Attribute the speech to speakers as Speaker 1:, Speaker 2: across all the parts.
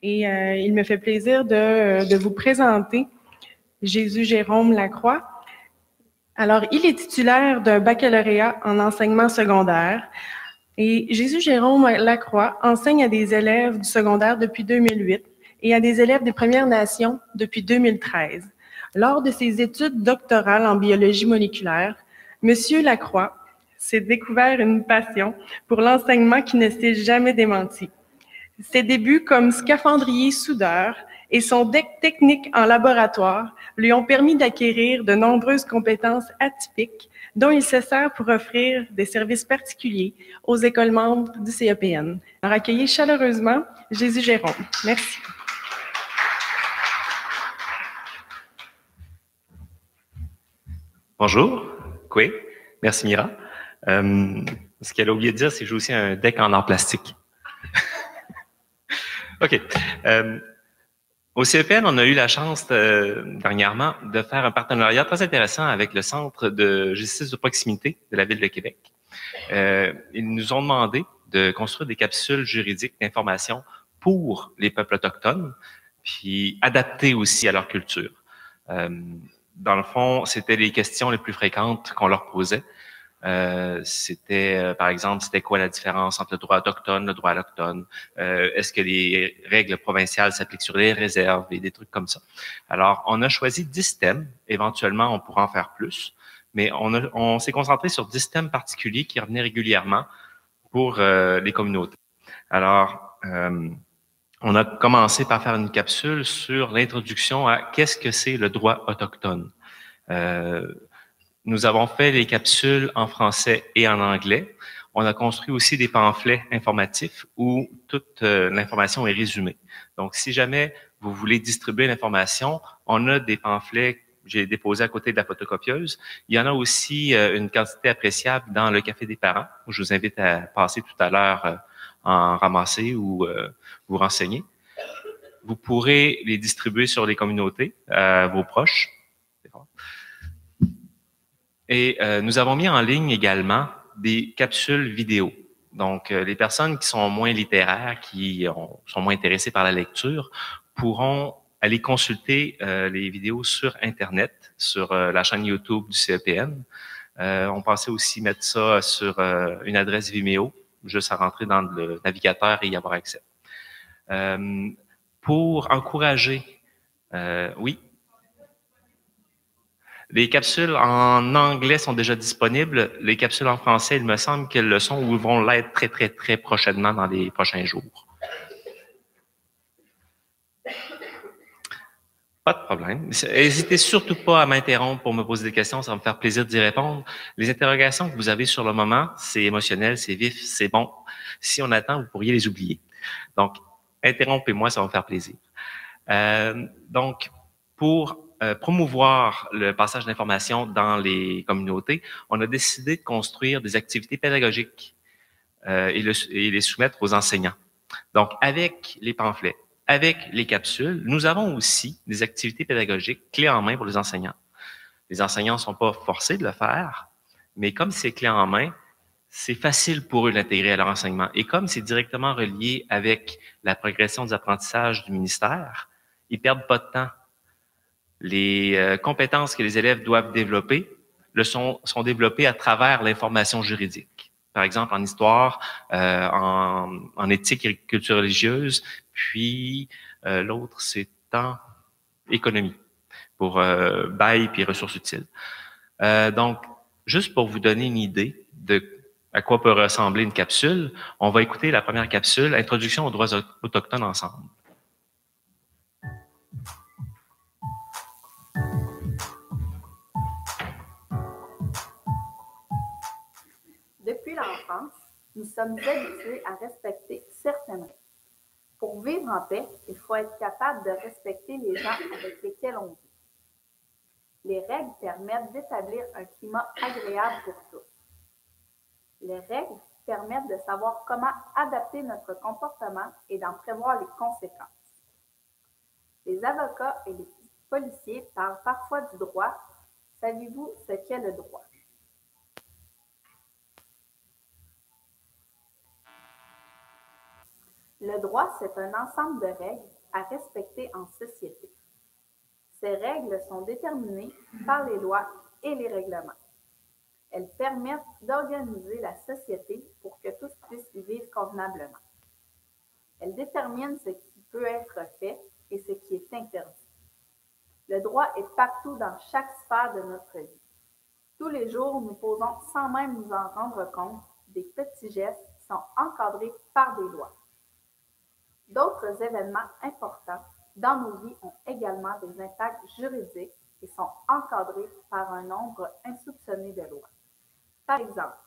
Speaker 1: Et il me fait plaisir de vous présenter Jésus Jérôme Lacroix. Alors, il est titulaire d'un baccalauréat en enseignement secondaire et Jésus Jérôme Lacroix enseigne à des élèves du secondaire depuis 2008 et à des élèves des Premières Nations depuis 2013. Lors de ses études doctorales en biologie moléculaire, Monsieur Lacroix s'est découvert une passion pour l'enseignement qui ne s'est jamais démenti. Ses débuts comme scaphandrier soudeur et son deck technique en laboratoire lui ont permis d'acquérir de nombreuses compétences atypiques dont il se sert pour offrir des services particuliers aux écoles membres du CEPN. Alors, accueillez chaleureusement Jésus Jérôme. Merci.
Speaker 2: Bonjour, oui, merci Mira. Ce qu'elle a oublié de dire, c'est que j'ai aussi un deck en art plastique. OK. Au CEPN, on a eu la chance dernièrement de faire un partenariat très intéressant avec le Centre de justice de proximité de la Ville de Québec. Ils nous ont demandé de construire des capsules juridiques d'information pour les peuples autochtones, puis adaptées aussi à leur culture. Dans le fond, c'était les questions les plus fréquentes qu'on leur posait. Par exemple, c'était quoi la différence entre le droit autochtone, le droit alloctone? Est-ce que les règles provinciales s'appliquent sur les réserves et des trucs comme ça? Alors, on a choisi 10 thèmes. Éventuellement, on pourra en faire plus. Mais on s'est concentré sur 10 thèmes particuliers qui revenaient régulièrement pour les communautés. Alors, on a commencé par faire une capsule sur l'introduction à qu'est-ce que c'est le droit autochtone. Nous avons fait les capsules en français et en anglais. On a construit aussi des pamphlets informatifs où toute l'information est résumée. Donc, si jamais vous voulez distribuer l'information, on a des pamphlets que j'ai déposés à côté de la photocopieuse. Il y en a aussi une quantité appréciable dans le Café des parents, où je vous invite à passer tout à l'heure en ramasser ou vous renseigner. Vous pourrez les distribuer sur les communautés, vos proches. Et nous avons mis en ligne également des capsules vidéo. Donc, les personnes qui sont moins littéraires, sont moins intéressées par la lecture, pourront aller consulter les vidéos sur Internet, sur la chaîne YouTube du CEPN. On pensait aussi mettre ça sur une adresse Vimeo, juste à rentrer dans le navigateur et y avoir accès. Pour encourager, oui. Les capsules en anglais sont déjà disponibles. Les capsules en français, il me semble qu'elles le sont ou vont l'être très, très, très prochainement dans les prochains jours. Pas de problème. N'hésitez surtout pas à m'interrompre pour me poser des questions, ça va me faire plaisir d'y répondre. Les interrogations que vous avez sur le moment, c'est émotionnel, c'est vif, c'est bon. Si on attend, vous pourriez les oublier. Donc, interrompez-moi, ça va me faire plaisir. Donc, pour promouvoir le passage d'informations dans les communautés, on a décidé de construire des activités pédagogiques et les soumettre aux enseignants. Donc, avec les pamphlets, avec les capsules, nous avons aussi des activités pédagogiques clés en main pour les enseignants. Les enseignants ne sont pas forcés de le faire, mais comme c'est clé en main, c'est facile pour eux d'intégrer à leur enseignement. Et comme c'est directement relié avec la progression des apprentissages du ministère, ils perdent pas de temps. Les compétences que les élèves doivent développer sont développées à travers l'information juridique. Par exemple, en histoire, en éthique et culture religieuse, puis l'autre, c'est en économie, pour bail puis ressources utiles. Donc, juste pour vous donner une idée de à quoi peut ressembler une capsule, on va écouter la première capsule, Introduction aux droits autochtones ensemble.
Speaker 3: Depuis l'enfance, nous sommes habitués à respecter certaines règles. Pour vivre en paix, il faut être capable de respecter les gens avec lesquels on vit. Les règles permettent d'établir un climat agréable pour tous. Les règles permettent de savoir comment adapter notre comportement et d'en prévoir les conséquences. Les avocats et les policiers parlent parfois du droit. Savez-vous ce qu'est le droit? Le droit, c'est un ensemble de règles à respecter en société. Ces règles sont déterminées par les lois et les règlements. Elles permettent d'organiser la société pour que tous puissent y vivre convenablement. Elles déterminent ce qui peut être fait et ce qui est interdit. Le droit est partout dans chaque sphère de notre vie. Tous les jours, nous posons, sans même nous en rendre compte, des petits gestes qui sont encadrés par des lois. D'autres événements importants dans nos vies ont également des impacts juridiques et sont encadrés par un nombre insoupçonné de lois. Par exemple,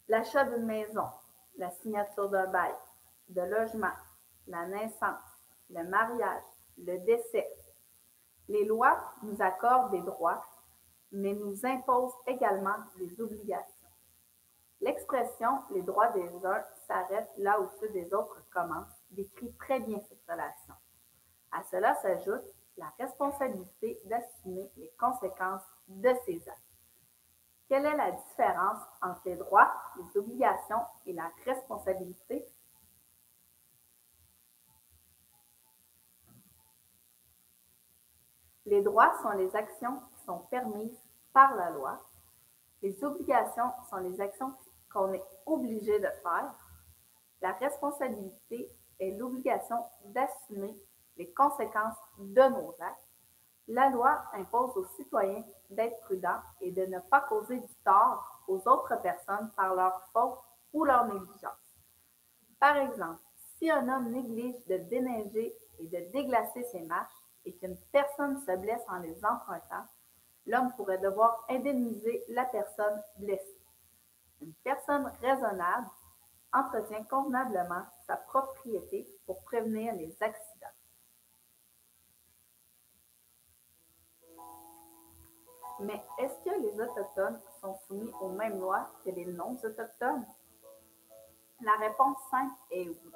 Speaker 3: l'achat d'une maison, la signature d'un bail, de logement, la naissance, le mariage, le décès. Les lois nous accordent des droits, mais nous imposent également des obligations. L'expression « les droits des uns s'arrêtent là où ceux des autres commencent » décrit très bien cette relation. À cela s'ajoute la responsabilité d'assumer les conséquences de ces actes. Quelle est la différence entre les droits, les obligations et la responsabilité? Les droits sont les actions qui sont permises par la loi. Les obligations sont les actions qu'on est obligé de faire. La responsabilité est l'obligation d'assumer les conséquences de nos actes. La loi impose aux citoyens d'être prudents et de ne pas causer du tort aux autres personnes par leur faute ou leur négligence. Par exemple, si un homme néglige de déneiger et de déglacer ses marches et qu'une personne se blesse en les empruntant, l'homme pourrait devoir indemniser la personne blessée. Une personne raisonnable entretient convenablement sa propriété pour prévenir les accidents. Mais est-ce que les Autochtones sont soumis aux mêmes lois que les non-Autochtones? La réponse simple est oui,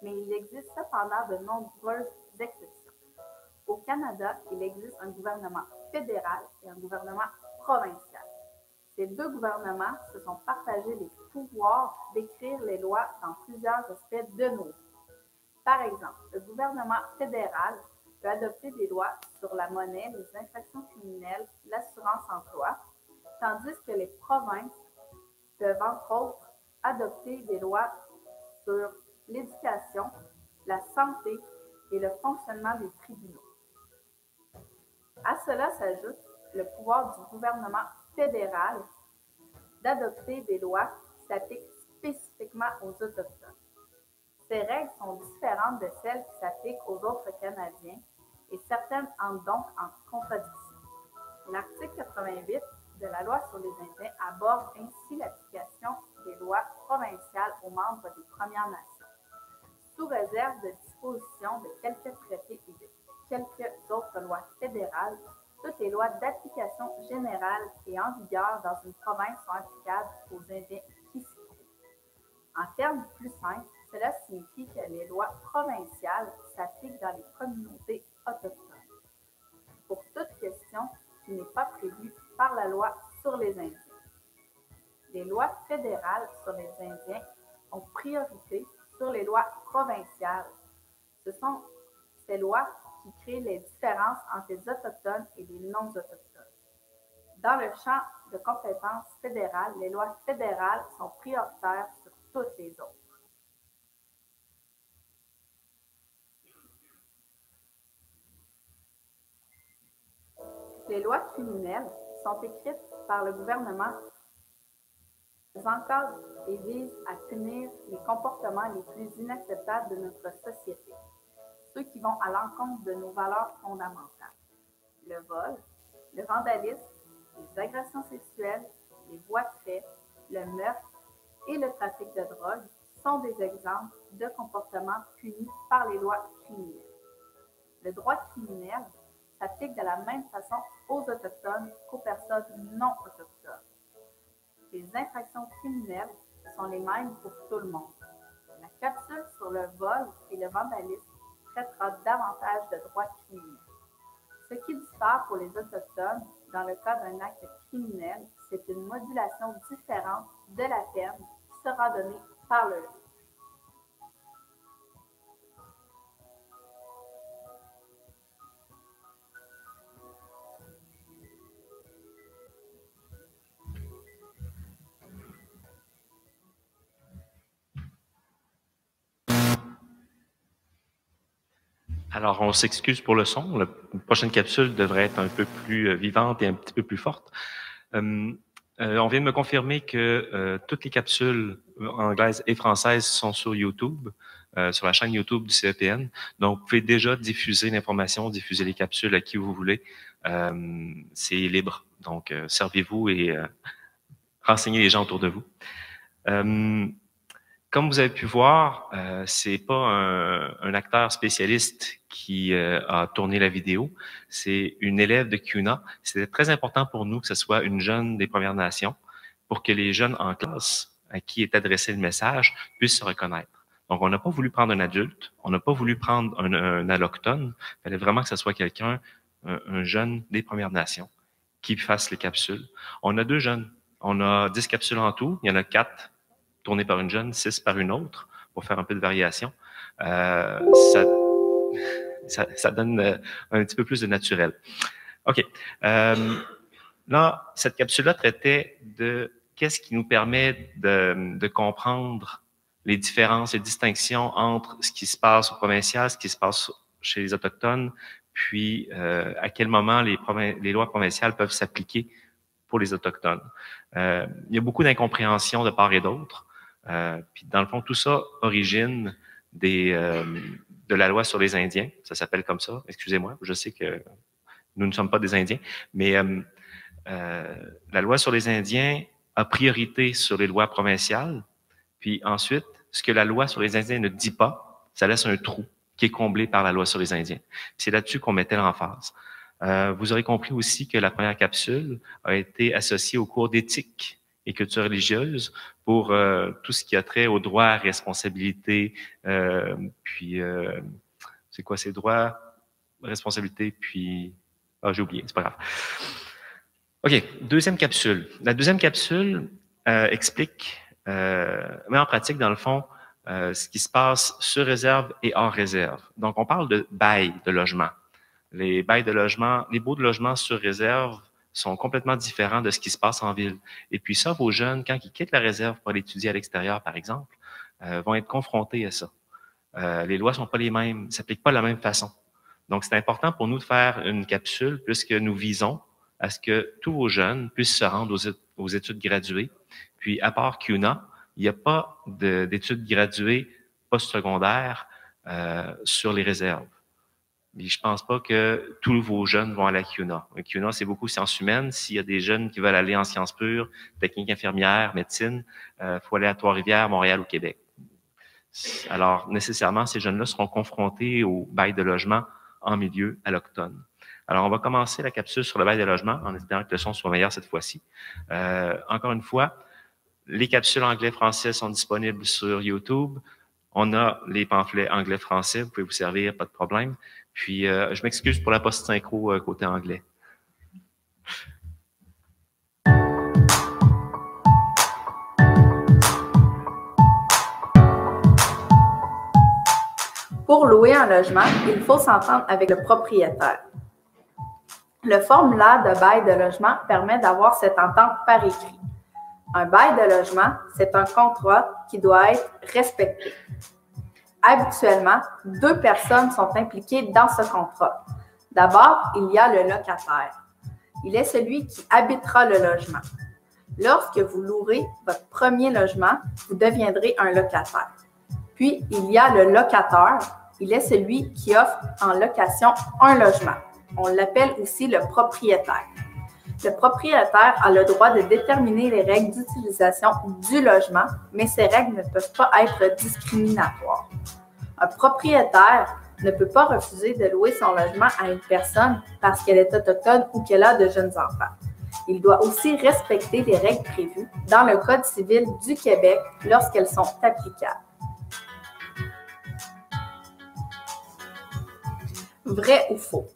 Speaker 3: mais il existe cependant de nombreuses exceptions. Au Canada, il existe un gouvernement fédéral et un gouvernement provincial. Ces deux gouvernements se sont partagés les pouvoirs d'écrire les lois dans plusieurs aspects de nos vies. Par exemple, le gouvernement fédéral peut adopter des lois sur la monnaie, les infractions criminelles, l'assurance-emploi, tandis que les provinces peuvent entre autres adopter des lois sur l'éducation, la santé et le fonctionnement des tribunaux. À cela s'ajoute le pouvoir du gouvernement fédéral d'adopter des lois qui s'appliquent spécifiquement aux Autochtones. Ces règles sont différentes de celles qui s'appliquent aux autres Canadiens et certaines entrent donc en contradiction. L'article 88 de la Loi sur les Indiens aborde ainsi l'application des lois provinciales aux membres des Premières Nations, sous réserve de dispositions de quelques traités et de quelques autres lois fédérales. Toutes les lois d'application générale et en vigueur dans une province sont applicables aux Indiens qui s'y trouvent. En termes plus simples, cela signifie que les lois provinciales s'appliquent dans les communautés autochtones, pour toute question qui n'est pas prévue par la loi sur les Indiens. Les lois fédérales sur les Indiens ont priorité sur les lois provinciales. Ce sont ces lois qui créent les différences entre les Autochtones et les non-Autochtones. Dans le champ de compétences fédérales, les lois fédérales sont prioritaires sur toutes les autres. Les lois criminelles sont écrites par le gouvernement. Elles encadrent et visent à punir les comportements les plus inacceptables de notre société, ceux qui vont à l'encontre de nos valeurs fondamentales. Le vol, le vandalisme, les agressions sexuelles, les voies de fait, le meurtre et le trafic de drogue sont des exemples de comportements punis par les lois criminelles. Le droit criminel s'applique de la même façon aux Autochtones qu'aux personnes non autochtones. Les infractions criminelles sont les mêmes pour tout le monde. La capsule sur le vol et le vandalisme traitera davantage de droits criminels. Ce qui diffère pour les Autochtones, dans le cas d'un acte criminel, c'est une modulation différente de la peine qui sera donnée par le juge.
Speaker 2: Alors, on s'excuse pour le son. La prochaine capsule devrait être un peu plus vivante et un petit peu plus forte. On vient de me confirmer que toutes les capsules anglaises et françaises sont sur YouTube, sur la chaîne YouTube du CEPN. Donc, vous pouvez déjà diffuser l'information, diffuser les capsules à qui vous voulez. C'est libre. Donc, servez-vous et renseignez les gens autour de vous. Comme vous avez pu voir, c'est pas un acteur spécialiste qui a tourné la vidéo, c'est une élève de CUNA. C'était très important pour nous que ce soit une jeune des Premières Nations pour que les jeunes en classe à qui est adressé le message puissent se reconnaître. Donc, on n'a pas voulu prendre un adulte, on n'a pas voulu prendre un allochtone. Il fallait vraiment que ce soit quelqu'un, un jeune des Premières Nations qui fasse les capsules. On a 2 jeunes. On a 10 capsules en tout. Il y en a 4 tournées par une jeune, 6 par une autre, pour faire un peu de variation. Ça donne un petit peu plus de naturel. OK. Là, cette capsule-là traitait de qu'est-ce qui nous permet de comprendre les différences, les distinctions entre ce qui se passe au provincial, ce qui se passe chez les Autochtones, puis à quel moment les lois provinciales peuvent s'appliquer pour les Autochtones. Il y a beaucoup d'incompréhension de part et d'autre. Puis dans le fond, tout ça origine de la loi sur les Indiens. Ça s'appelle comme ça. Excusez-moi, je sais que nous ne sommes pas des Indiens, mais la loi sur les Indiens a priorité sur les lois provinciales. Puis ensuite, ce que la loi sur les Indiens ne dit pas, ça laisse un trou qui est comblé par la loi sur les Indiens. C'est là-dessus qu'on mettait l'emphase. Vous aurez compris aussi que la première capsule a été associée au cours d'éthique et culture religieuse pour tout ce qui a trait aux droits, responsabilités, puis c'est quoi ces droits, responsabilités, puis j'ai oublié, c'est pas grave. OK, deuxième capsule. La deuxième capsule explique, met en pratique dans le fond ce qui se passe sur réserve et hors réserve. Donc on parle de bail de logement. Les bails de logement, les baux de logement sur réserve sont complètement différents de ce qui se passe en ville. Et puis ça, vos jeunes, quand ils quittent la réserve pour aller étudier à l'extérieur, par exemple, vont être confrontés à ça. Les lois sont pas les mêmes, s'appliquent pas de la même façon. Donc, c'est important pour nous de faire une capsule puisque nous visons à ce que tous vos jeunes puissent se rendre aux études graduées. Puis, à part CUNA, il n'y a pas d'études graduées postsecondaires sur les réserves. Et je pense pas que tous vos jeunes vont aller à CUNA. CUNA, c'est beaucoup sciences humaines. S'il y a des jeunes qui veulent aller en sciences pures, technique infirmière, médecine, faut aller à Trois-Rivières, Montréal ou Québec. Alors, nécessairement, ces jeunes-là seront confrontés au bail de logement en milieu allochtone. Alors, on va commencer la capsule sur le bail de logement en espérant que le son soit meilleur cette fois-ci. Encore une fois, les capsules anglais-français sont disponibles sur YouTube. On a les pamphlets anglais-français, vous pouvez vous servir, pas de problème. Puis, je m'excuse pour la post-synchro côté anglais.
Speaker 3: Pour louer un logement, il faut s'entendre avec le propriétaire. Le formulaire de bail de logement permet d'avoir cette entente par écrit. Un bail de logement, c'est un contrat qui doit être respecté. Habituellement, 2 personnes sont impliquées dans ce contrat. D'abord, il y a le locataire. Il est celui qui habitera le logement. Lorsque vous louerez votre premier logement, vous deviendrez un locataire. Puis, il y a le locateur. Il est celui qui offre en location un logement. On l'appelle aussi le propriétaire. Le propriétaire a le droit de déterminer les règles d'utilisation du logement, mais ces règles ne peuvent pas être discriminatoires. Un propriétaire ne peut pas refuser de louer son logement à une personne parce qu'elle est autochtone ou qu'elle a de jeunes enfants. Il doit aussi respecter les règles prévues dans le Code civil du Québec lorsqu'elles sont applicables. Vrai ou faux?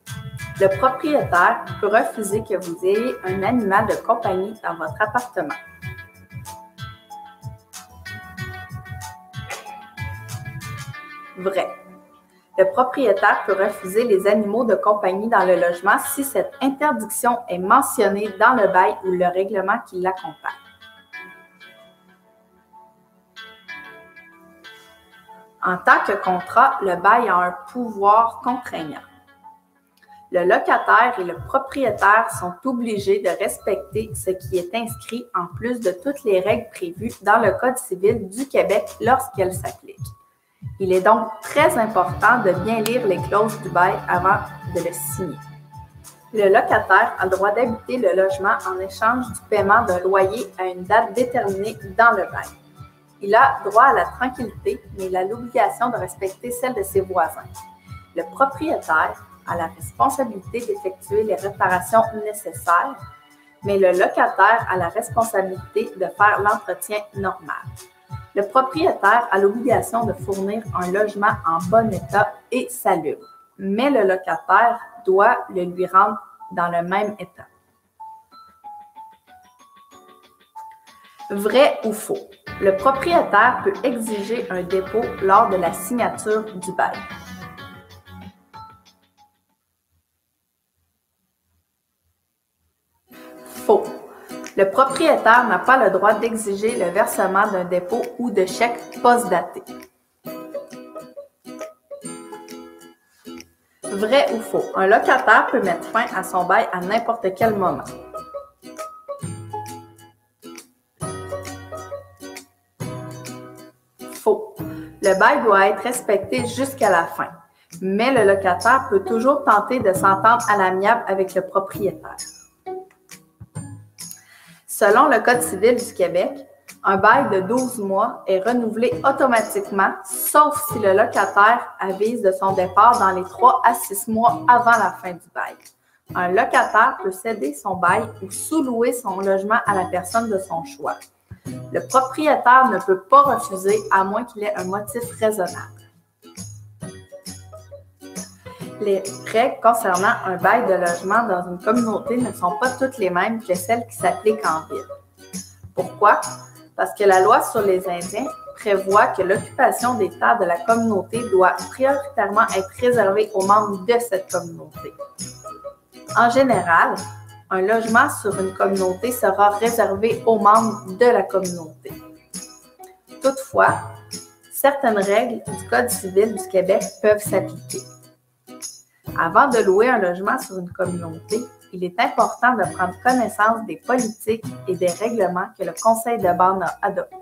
Speaker 3: Le propriétaire peut refuser que vous ayez un animal de compagnie dans votre appartement. Vrai. Le propriétaire peut refuser les animaux de compagnie dans le logement si cette interdiction est mentionnée dans le bail ou le règlement qui l'accompagne. En tant que contrat, le bail a un pouvoir contraignant. Le locataire et le propriétaire sont obligés de respecter ce qui est inscrit en plus de toutes les règles prévues dans le Code civil du Québec lorsqu'elles s'appliquent. Il est donc très important de bien lire les clauses du bail avant de le signer. Le locataire a le droit d'habiter le logement en échange du paiement d'un loyer à une date déterminée dans le bail. Il a droit à la tranquillité, mais il a l'obligation de respecter celle de ses voisins. Le propriétaire a la responsabilité d'effectuer les réparations nécessaires, mais le locataire a la responsabilité de faire l'entretien normal. Le propriétaire a l'obligation de fournir un logement en bon état et salubre, mais le locataire doit le lui rendre dans le même état. Vrai ou faux? Le propriétaire peut exiger un dépôt lors de la signature du bail. Faux. Le propriétaire n'a pas le droit d'exiger le versement d'un dépôt ou de chèque post-daté. Vrai ou faux? Un locataire peut mettre fin à son bail à n'importe quel moment. Faux. Le bail doit être respecté jusqu'à la fin, mais le locataire peut toujours tenter de s'entendre à l'amiable avec le propriétaire. Selon le Code civil du Québec, un bail de 12 mois est renouvelé automatiquement, sauf si le locataire avise de son départ dans les 3 à 6 mois avant la fin du bail. Un locataire peut céder son bail ou sous-louer son logement à la personne de son choix. Le propriétaire ne peut pas refuser à moins qu'il ait un motif raisonnable. Les règles concernant un bail de logement dans une communauté ne sont pas toutes les mêmes que celles qui s'appliquent en ville. Pourquoi? Parce que la loi sur les Indiens prévoit que l'occupation des terres de la communauté doit prioritairement être réservée aux membres de cette communauté. En général, un logement sur une communauté sera réservé aux membres de la communauté. Toutefois, certaines règles du Code civil du Québec peuvent s'appliquer. Avant de louer un logement sur une communauté, il est important de prendre connaissance des politiques et des règlements que le Conseil de bande a adoptés.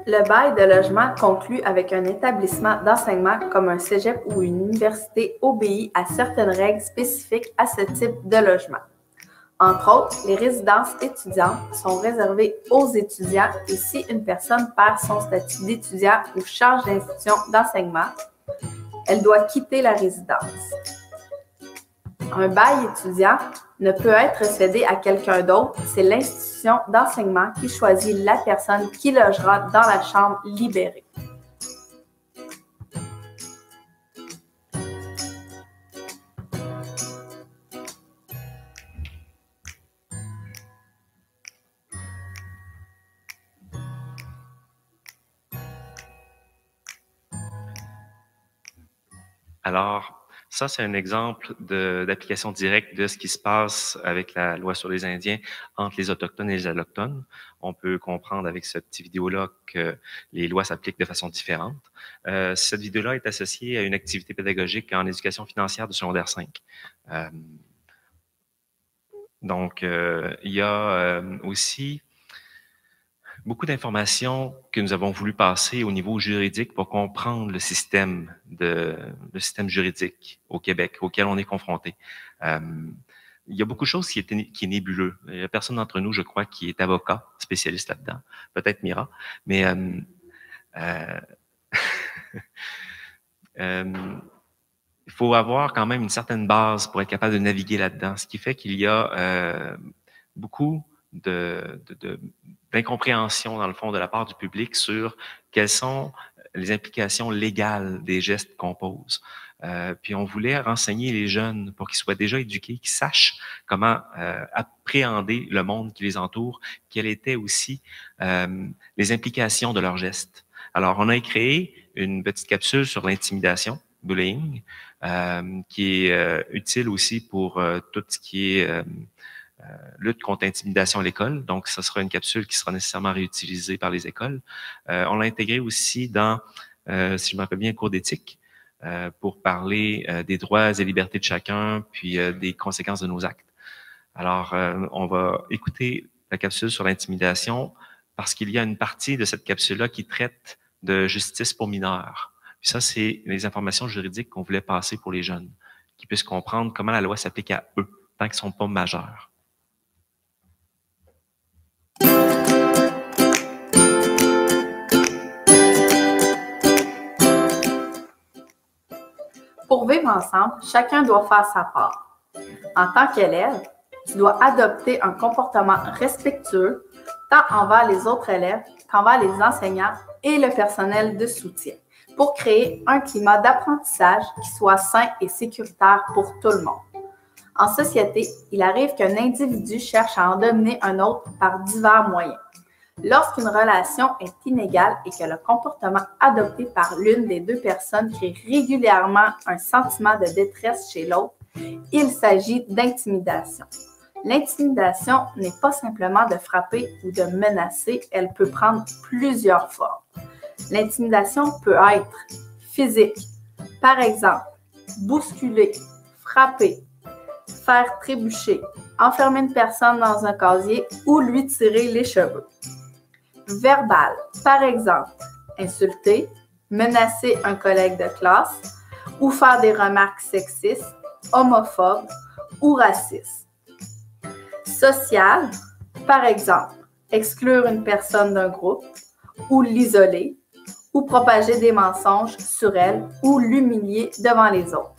Speaker 3: Le bail de logement conclu avec un établissement d'enseignement comme un cégep ou une université obéit à certaines règles spécifiques à ce type de logement. Entre autres, les résidences étudiantes sont réservées aux étudiants et si une personne perd son statut d'étudiant ou charge d'institution d'enseignement, elle doit quitter la résidence. Un bail étudiant ne peut être cédé à quelqu'un d'autre, c'est l'institution d'enseignement qui choisit la personne qui logera dans la chambre libérée.
Speaker 2: Alors, ça, c'est un exemple d'application directe de ce qui se passe avec la loi sur les Indiens entre les Autochtones et les Allochtones. On peut comprendre avec cette petite vidéo-là que les lois s'appliquent de façon différente. Cette vidéo-là est associée à une activité pédagogique en éducation financière du secondaire 5. Il y a aussi beaucoup d'informations que nous avons voulu passer au niveau juridique pour comprendre le système juridique au Québec auquel on est confronté. Il y a beaucoup de choses qui est nébuleux. Il n'y a personne d'entre nous, je crois, qui est avocat, spécialiste là-dedans. Peut-être Mira, mais il faut avoir quand même une certaine base pour être capable de naviguer là-dedans, ce qui fait qu'il y a beaucoup d'incompréhension, dans le fond, de la part du public sur quelles sont les implications légales des gestes qu'on pose. Puis on voulait renseigner les jeunes pour qu'ils soient déjà éduqués, qu'ils sachent comment appréhender le monde qui les entoure, quelles étaient aussi les implications de leurs gestes. Alors, on a créé une petite capsule sur l'intimidation, bullying, qui est utile aussi pour tout ce qui est lutte contre l'intimidation à l'école. Donc, ce sera une capsule qui sera nécessairement réutilisée par les écoles. On l'a intégré aussi dans, si je me rappelle bien, un cours d'éthique pour parler des droits et libertés de chacun, puis des conséquences de nos actes. Alors, on va écouter la capsule sur l'intimidation parce qu'il y a une partie de cette capsule-là qui traite de justice pour mineurs. Puis ça, c'est les informations juridiques qu'on voulait passer pour les jeunes, qu'ils puissent comprendre comment la loi s'applique à eux, tant qu'ils ne sont pas majeurs.
Speaker 3: Pour vivre ensemble, chacun doit faire sa part. En tant qu'élève, tu dois adopter un comportement respectueux tant envers les autres élèves qu'envers les enseignants et le personnel de soutien pour créer un climat d'apprentissage qui soit sain et sécuritaire pour tout le monde. En société, il arrive qu'un individu cherche à en dominer un autre par divers moyens. Lorsqu'une relation est inégale et que le comportement adopté par l'une des deux personnes crée régulièrement un sentiment de détresse chez l'autre, il s'agit d'intimidation. L'intimidation n'est pas simplement de frapper ou de menacer, elle peut prendre plusieurs formes. L'intimidation peut être physique, par exemple, bousculer, frapper, faire trébucher, enfermer une personne dans un casier ou lui tirer les cheveux. Verbal, par exemple, insulter, menacer un collègue de classe ou faire des remarques sexistes, homophobes ou racistes. Social, par exemple, exclure une personne d'un groupe ou l'isoler ou propager des mensonges sur elle ou l'humilier devant les autres.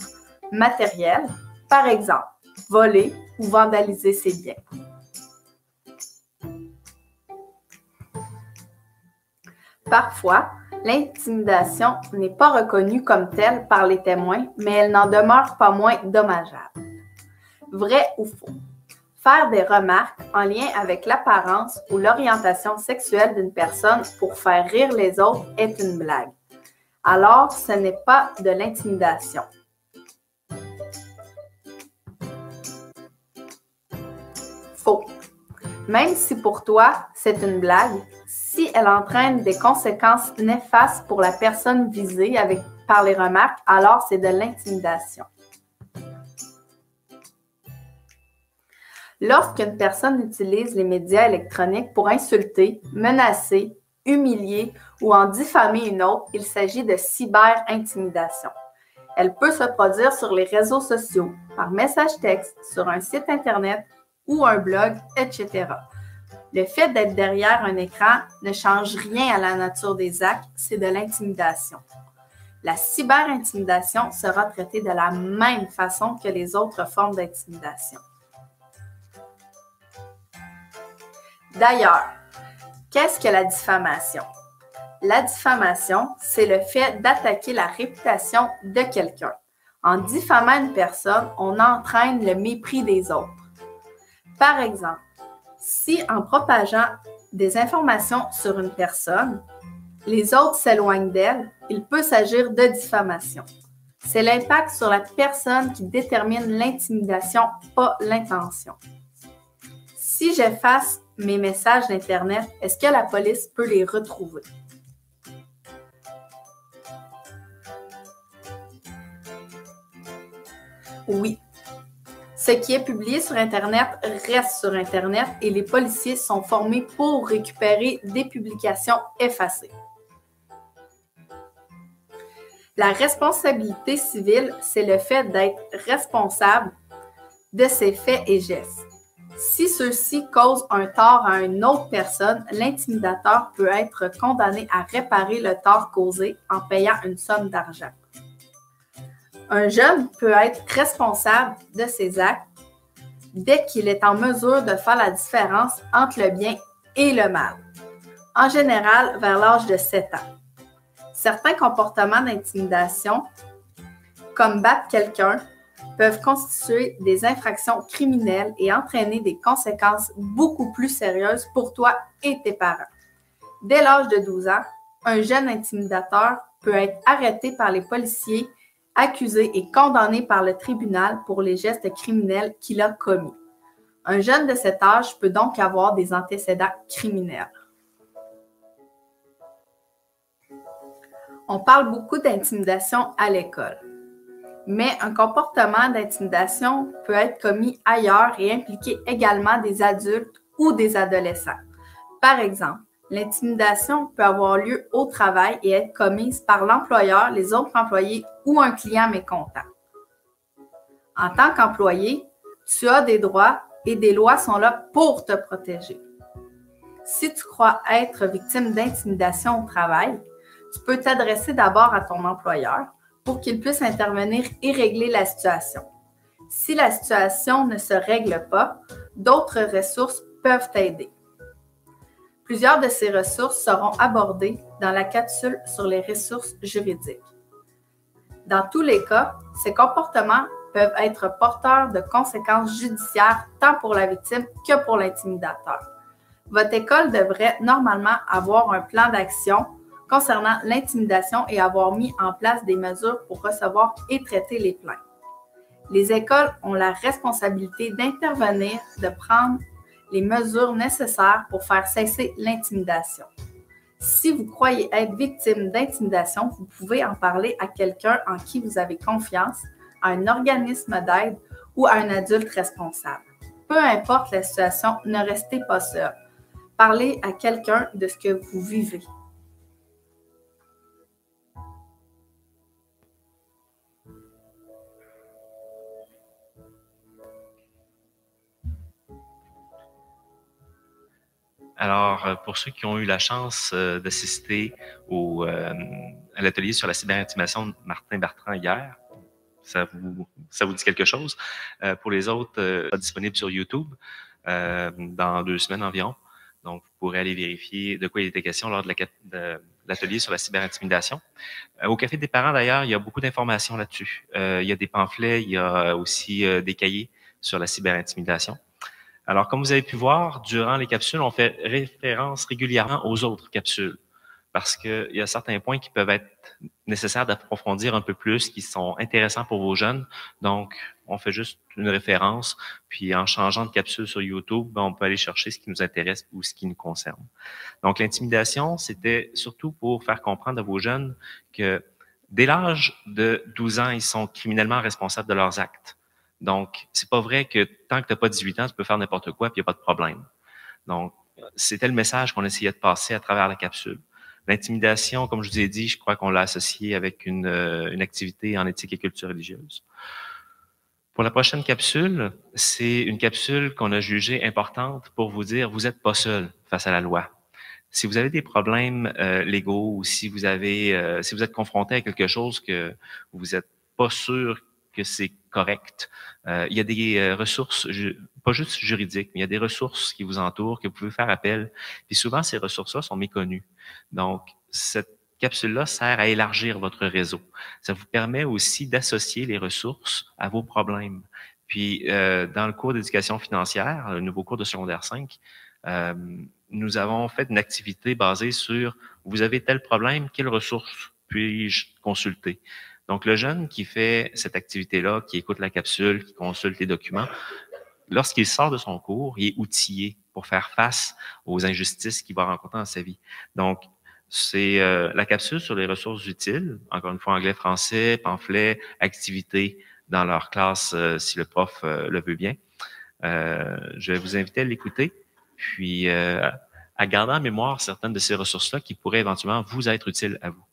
Speaker 3: Matériel, par exemple, voler ou vandaliser ses biens. Parfois, l'intimidation n'est pas reconnue comme telle par les témoins, mais elle n'en demeure pas moins dommageable. Vrai ou faux? Faire des remarques en lien avec l'apparence ou l'orientation sexuelle d'une personne pour faire rire les autres est une blague. Alors, ce n'est pas de l'intimidation. Faux. Même si pour toi, c'est une blague, si elle entraîne des conséquences néfastes pour la personne visée par les remarques, alors c'est de l'intimidation. Lorsqu'une personne utilise les médias électroniques pour insulter, menacer, humilier ou en diffamer une autre, il s'agit de cyber-intimidation. Elle peut se produire sur les réseaux sociaux, par message texte, sur un site Internet ou un blog, etc. Le fait d'être derrière un écran ne change rien à la nature des actes, c'est de l'intimidation. La cyber-intimidation sera traitée de la même façon que les autres formes d'intimidation. D'ailleurs, qu'est-ce que la diffamation? La diffamation, c'est le fait d'attaquer la réputation de quelqu'un. En diffamant une personne, on entraîne le mépris des autres. Par exemple, si en propageant des informations sur une personne, les autres s'éloignent d'elle, il peut s'agir de diffamation. C'est l'impact sur la personne qui détermine l'intimidation, pas l'intention. Si j'efface mes messages d'Internet, est-ce que la police peut les retrouver? Oui. Ce qui est publié sur Internet reste sur Internet et les policiers sont formés pour récupérer des publications effacées. La responsabilité civile, c'est le fait d'être responsable de ses faits et gestes. Si ceux-ci causent un tort à une autre personne, l'intimidateur peut être condamné à réparer le tort causé en payant une somme d'argent. Un jeune peut être responsable de ses actes dès qu'il est en mesure de faire la différence entre le bien et le mal, en général vers l'âge de 7 ans. Certains comportements d'intimidation, comme battre quelqu'un, peuvent constituer des infractions criminelles et entraîner des conséquences beaucoup plus sérieuses pour toi et tes parents. Dès l'âge de 12 ans, un jeune intimidateur peut être arrêté par les policiers, accusé et condamné par le tribunal pour les gestes criminels qu'il a commis. Un jeune de cet âge peut donc avoir des antécédents criminels. On parle beaucoup d'intimidation à l'école, mais un comportement d'intimidation peut être commis ailleurs et impliquer également des adultes ou des adolescents. Par exemple, l'intimidation peut avoir lieu au travail et être commise par l'employeur, les autres employés ou un client mécontent. En tant qu'employé, tu as des droits et des lois sont là pour te protéger. Si tu crois être victime d'intimidation au travail, tu peux t'adresser d'abord à ton employeur pour qu'il puisse intervenir et régler la situation. Si la situation ne se règle pas, d'autres ressources peuvent t'aider. Plusieurs de ces ressources seront abordées dans la capsule sur les ressources juridiques. Dans tous les cas, ces comportements peuvent être porteurs de conséquences judiciaires tant pour la victime que pour l'intimidateur. Votre école devrait normalement avoir un plan d'action concernant l'intimidation et avoir mis en place des mesures pour recevoir et traiter les plaintes. Les écoles ont la responsabilité d'intervenir, de prendre les mesures nécessaires pour faire cesser l'intimidation. Si vous croyez être victime d'intimidation, vous pouvez en parler à quelqu'un en qui vous avez confiance, à un organisme d'aide ou à un adulte responsable. Peu importe la situation, ne restez pas seul. Parlez à quelqu'un de ce que vous vivez.
Speaker 2: Alors, pour ceux qui ont eu la chance d'assister à l'atelier sur la cyberintimidation de Martin Bertrand hier, ça vous dit quelque chose. Pour les autres, disponible sur YouTube dans 2 semaines environ. Donc, vous pourrez aller vérifier de quoi il était question lors de l'atelier sur la cyberintimidation. Au Café des parents, d'ailleurs, il y a beaucoup d'informations là-dessus. Il y a des pamphlets, il y a aussi des cahiers sur la cyberintimidation. Alors, comme vous avez pu voir, durant les capsules, on fait référence régulièrement aux autres capsules parce qu'il y a certains points qui peuvent être nécessaires d'approfondir un peu plus, qui sont intéressants pour vos jeunes. Donc, on fait juste une référence, puis en changeant de capsule sur YouTube, on peut aller chercher ce qui nous intéresse ou ce qui nous concerne. Donc, l'intimidation, c'était surtout pour faire comprendre à vos jeunes que dès l'âge de 12 ans, ils sont criminellement responsables de leurs actes. Donc, c'est pas vrai que tant que tu n'as pas 18 ans, tu peux faire n'importe quoi et il n'y a pas de problème. Donc, c'était le message qu'on essayait de passer à travers la capsule. L'intimidation, comme je vous ai dit, je crois qu'on l'a associé avec une activité en éthique et culture religieuse. Pour la prochaine capsule, c'est une capsule qu'on a jugée importante pour vous dire, vous n'êtes pas seul face à la loi. Si vous avez des problèmes légaux ou si vous êtes confronté à quelque chose que vous n'êtes pas sûr que c'est correct. Il y a des ressources, pas juste juridiques, mais il y a des ressources qui vous entourent, que vous pouvez faire appel. Puis souvent, ces ressources-là sont méconnues. Donc, cette capsule-là sert à élargir votre réseau. Ça vous permet aussi d'associer les ressources à vos problèmes. Puis, dans le cours d'éducation financière, le nouveau cours de secondaire 5, nous avons fait une activité basée sur « Vous avez tel problème, quelles ressources puis-je consulter? » Donc, le jeune qui fait cette activité-là, qui écoute la capsule, qui consulte les documents, lorsqu'il sort de son cours, il est outillé pour faire face aux injustices qu'il va rencontrer dans sa vie. Donc, c'est la capsule sur les ressources utiles, encore une fois, anglais, français, pamphlet, activités dans leur classe, si le prof le veut bien. Je vais vous inviter à l'écouter, puis à garder en mémoire certaines de ces ressources-là qui pourraient éventuellement vous être utiles à vous.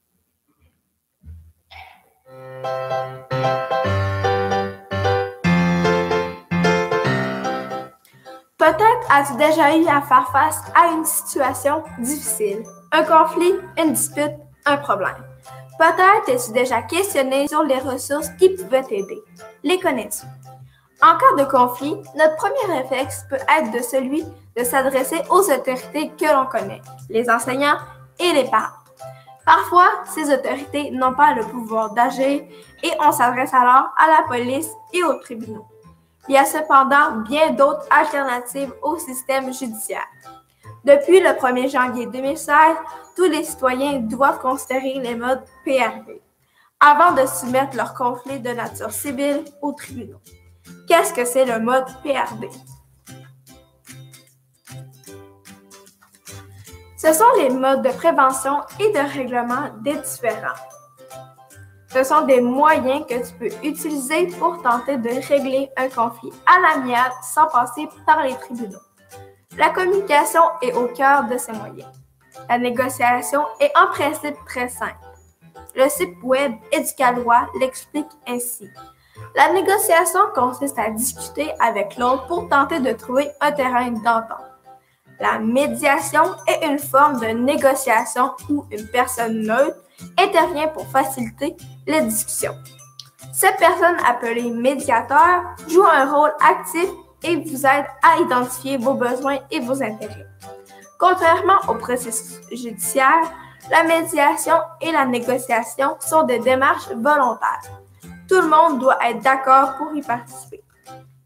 Speaker 4: Peut-être as-tu déjà eu à faire face à une situation difficile, un conflit, une dispute, un problème. Peut-être es-tu déjà questionné sur les ressources qui pouvaient t'aider. Les connais-tu? En cas de conflit, notre premier réflexe peut être celui de s'adresser aux autorités que l'on connaît, les enseignants et les parents. Parfois, ces autorités n'ont pas le pouvoir d'agir et on s'adresse alors à la police et aux tribunaux. Il y a cependant bien d'autres alternatives au système judiciaire. Depuis le 1er janvier 2016, tous les citoyens doivent considérer les modes PRD avant de soumettre leurs conflits de nature civile aux tribunaux. Qu'est-ce que c'est le mode PRD? Ce sont les modes de prévention et de règlement des différends. Ce sont des moyens que tu peux utiliser pour tenter de régler un conflit à l'amiable sans passer par les tribunaux. La communication est au cœur de ces moyens. La négociation est en principe très simple. Le site web Éducalois l'explique ainsi. La négociation consiste à discuter avec l'autre pour tenter de trouver un terrain d'entente. La médiation est une forme de négociation où une personne neutre intervient pour faciliter les discussions. Cette personne appelée médiateur joue un rôle actif et vous aide à identifier vos besoins et vos intérêts. Contrairement au processus judiciaire, la médiation et la négociation sont des démarches volontaires. Tout le monde doit être d'accord pour y participer.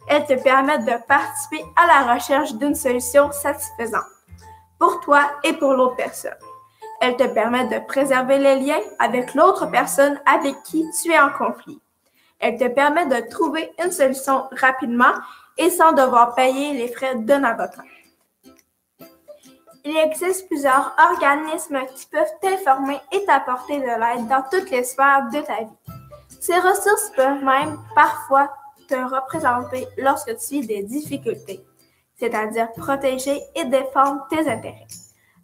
Speaker 4: Elles te permettent de participer à la recherche d'une solution satisfaisante pour toi et pour l'autre personne. Elles te permettent de préserver les liens avec l'autre personne avec qui tu es en conflit. Elles te permettent de trouver une solution rapidement et sans devoir payer les frais d'un avocat. Il existe plusieurs organismes qui peuvent t'informer et t'apporter de l'aide dans toutes les sphères de ta vie. Ces ressources peuvent même parfois te représenter lorsque tu vis des difficultés, c'est-à-dire protéger et défendre tes intérêts.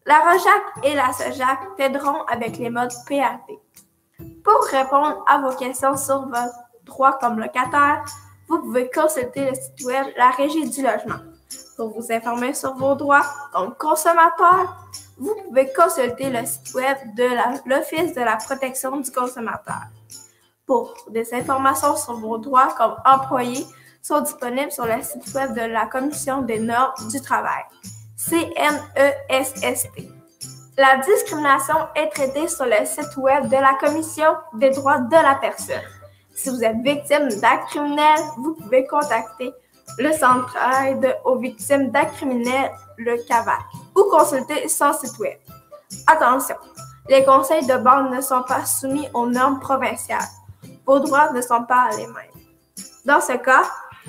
Speaker 4: La ROJAC et la SOJAC t'aideront avec les modes PAT. Pour répondre à vos questions sur vos droits comme locataire, vous pouvez consulter le site web La Régie du logement. Pour vous informer sur vos droits comme consommateur, vous pouvez consulter le site web de l'Office de la protection du consommateur. Pour des informations sur vos droits comme employé, sont disponibles sur le site web de la Commission des normes du travail, CNESST. La discrimination est traitée sur le site web de la Commission des droits de la personne. Si vous êtes victime d'actes criminels, vous pouvez contacter le Centre d'aide aux victimes d'actes criminels, le CAVAC, ou consulter son site web. Attention, les conseils de bande ne sont pas soumis aux normes provinciales. Vos droits ne sont pas les mêmes. Dans ce cas,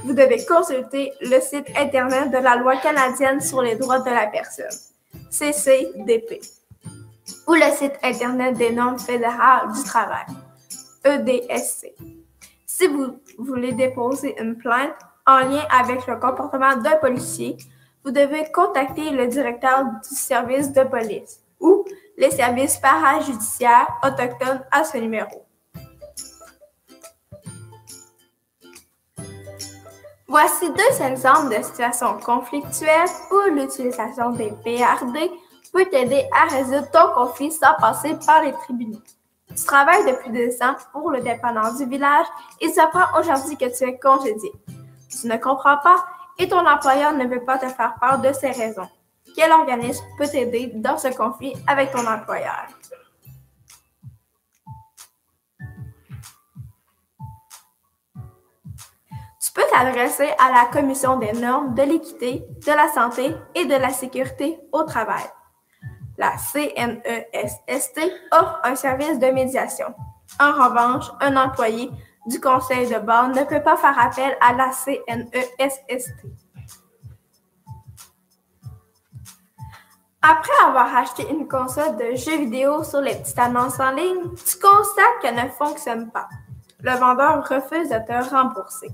Speaker 4: vous devez consulter le site Internet de la Loi canadienne sur les droits de la personne, CCDP, ou le site Internet des normes fédérales du travail, EDSC. Si vous voulez déposer une plainte en lien avec le comportement d'un policier, vous devez contacter le directeur du service de police ou les services parajudiciaires autochtones à ce numéro. Voici deux exemples de situations conflictuelles où l'utilisation des PRD peut t'aider à résoudre ton conflit sans passer par les tribunaux. Tu travailles depuis 2 ans pour le dépanneur du village et tu apprends aujourd'hui que tu es congédié. Tu ne comprends pas et ton employeur ne veut pas te faire part de ses raisons. Quel organisme peut t'aider dans ce conflit avec ton employeur? Tu peux t'adresser à la Commission des normes de l'équité, de la santé et de la sécurité au travail. La CNESST offre un service de médiation. En revanche, un employé du conseil de bande ne peut pas faire appel à la CNESST. Après avoir acheté une console de jeux vidéo sur les petites annonces en ligne, tu constates qu'elle ne fonctionne pas. Le vendeur refuse de te rembourser.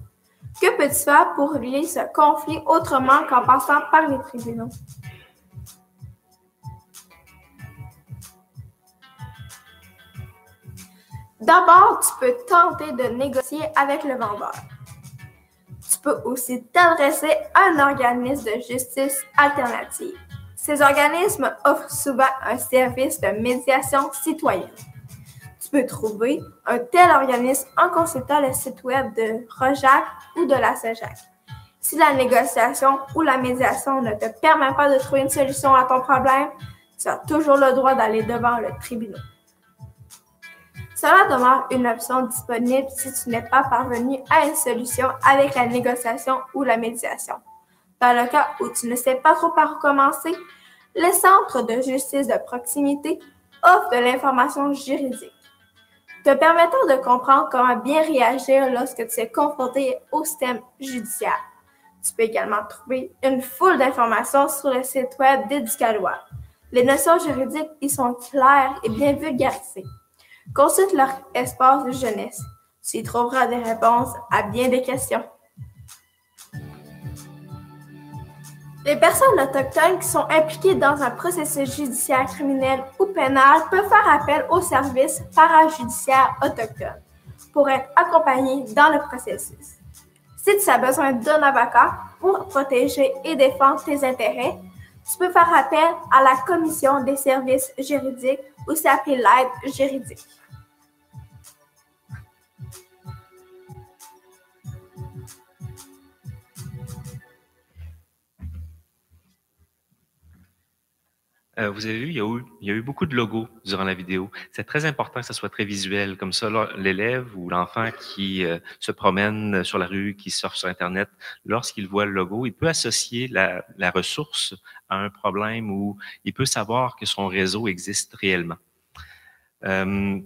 Speaker 4: Que peux-tu faire pour régler ce conflit autrement qu'en passant par les tribunaux? D'abord, tu peux tenter de négocier avec le vendeur. Tu peux aussi t'adresser à un organisme de justice alternative. Ces organismes offrent souvent un service de médiation citoyenne. Tu peux trouver un tel organisme en consultant le site web de ROJAC ou de la SOJAC. Si la négociation ou la médiation ne te permet pas de trouver une solution à ton problème, tu as toujours le droit d'aller devant le tribunal. Cela demeure une option disponible si tu n'es pas parvenu à une solution avec la négociation ou la médiation. Dans le cas où tu ne sais pas trop par où commencer, le Centre de justice de proximité offre de l'information juridique, te permettant de comprendre comment bien réagir lorsque tu es confronté au système judiciaire. Tu peux également trouver une foule d'informations sur le site web d'Éducalois. Les notions juridiques y sont claires et bien vulgarisées. Consulte leur espace de jeunesse. Tu y trouveras des réponses à bien des questions. Les personnes autochtones qui sont impliquées dans un processus judiciaire criminel ou pénal peuvent faire appel au service parajudiciaire autochtone pour être accompagnées dans le processus. Si tu as besoin d'un avocat pour protéger et défendre tes intérêts, tu peux faire appel à la Commission des services juridiques, aussi appelée l'aide juridique.
Speaker 2: Vous avez vu, il y a eu beaucoup de logos durant la vidéo. C'est très important que ça soit très visuel. Comme ça, l'élève ou l'enfant qui se promène sur la rue, qui surfe sur Internet, lorsqu'il voit le logo, il peut associer la ressource à un problème ou il peut savoir que son réseau existe réellement.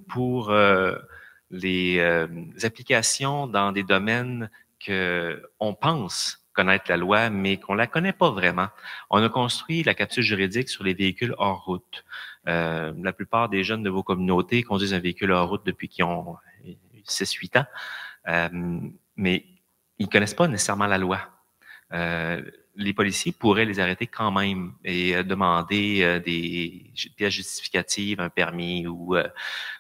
Speaker 2: Pour les applications dans des domaines qu'on pense connaître la loi, mais qu'on la connaît pas vraiment. On a construit la capsule juridique sur les véhicules hors route. La plupart des jeunes de vos communautés conduisent un véhicule hors route depuis qu'ils ont 6-8 ans, mais ils connaissent pas nécessairement la loi. Les policiers pourraient les arrêter quand même et demander des pièces justificatives, un permis ou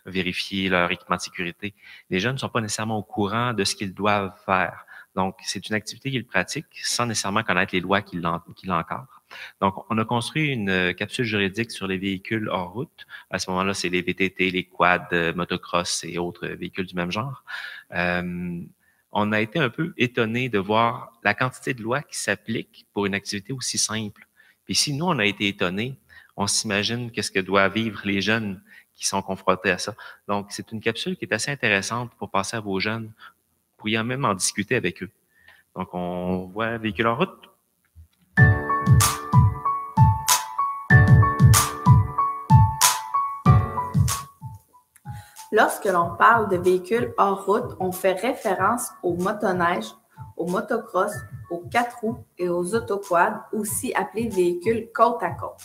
Speaker 2: vérifier leur équipement de sécurité. Les jeunes ne sont pas nécessairement au courant de ce qu'ils doivent faire. Donc, c'est une activité qu'ils pratiquent sans nécessairement connaître les lois qui l'encadrent. Donc, on a construit une capsule juridique sur les véhicules hors route. À ce moment-là, c'est les VTT, les quads, motocross et autres véhicules du même genre. On a été un peu étonné de voir la quantité de lois qui s'appliquent pour une activité aussi simple. Puis si nous, on a été étonnés, on s'imagine qu'est-ce que doivent vivre les jeunes qui sont confrontés à ça. Donc, c'est une capsule qui est assez intéressante pour passer à vos jeunes. Vous pourriez même en discuter avec eux. Donc, on voit véhicule en route.
Speaker 3: Lorsque l'on parle de véhicules hors route, on fait référence aux motoneiges, aux motocross, aux 4 roues et aux autoquads, aussi appelés véhicules côte à côte.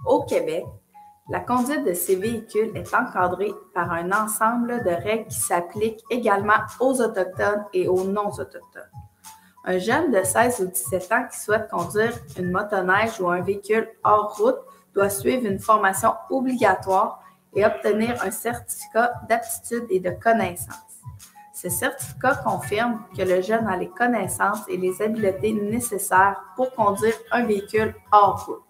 Speaker 3: Au Québec, la conduite de ces véhicules est encadrée par un ensemble de règles qui s'appliquent également aux Autochtones et aux non-Autochtones. Un jeune de 16 ou 17 ans qui souhaite conduire une motoneige ou un véhicule hors route doit suivre une formation obligatoire et obtenir un certificat d'aptitude et de connaissance. Ce certificat confirme que le jeune a les connaissances et les habiletés nécessaires pour conduire un véhicule hors route.